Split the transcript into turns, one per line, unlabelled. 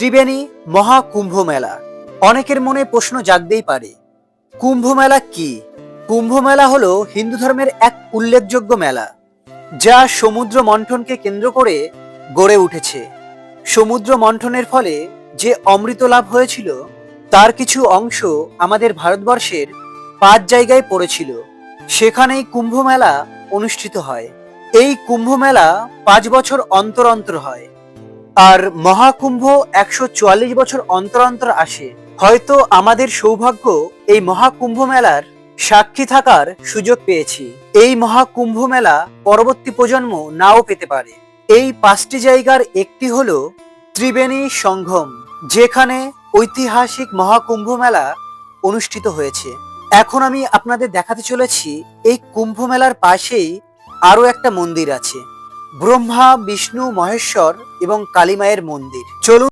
ত্রিবেণী মহাকুম্ভ মেলা। অনেকের মনে প্রশ্ন জাগতেই পারে, কুম্ভ মেলা কি? কুম্ভ মেলা হলো হিন্দু ধর্মের এক উল্লেখযোগ্য মেলা, যা সমুদ্র মন্থনকে কেন্দ্র করে গড়ে উঠেছে। সমুদ্র মন্থনের ফলে যে অমৃত লাভ হয়েছিল, তার কিছু অংশ আমাদের ভারতবর্ষের 5 জায়গায় পড়েছিল। সেখানেই কুম্ভ মেলা অনুষ্ঠিত হয়। এই কুম্ভ মেলা 5 বছর অন্তর অন্তর হয়, আর মহাকুম্ভ 144 বছর অন্তর অন্তর আসে। হয়তো আমাদের সৌভাগ্য এই মহাকুম্ভ মেলার সাক্ষী থাকার সুযোগ পেয়েছি। এই মহাকুম্ভ মেলা পরবর্তী প্রজন্ম নাও পেতে পারে। এই 5টি জায়গার একটি হলো ত্রিবেণী সঙ্গম, যেখানে ঐতিহাসিক মহাকুম্ভ মেলা অনুষ্ঠিত হয়েছে। এখন আমি আপনাদের দেখাতে চলেছি এই কুম্ভ মেলার পাশেই আরো একটা মন্দির আছে, ব্রহ্মা, বিষ্ণু, মহেশ্বর এবং কালী মায়ের মন্দির। চলুন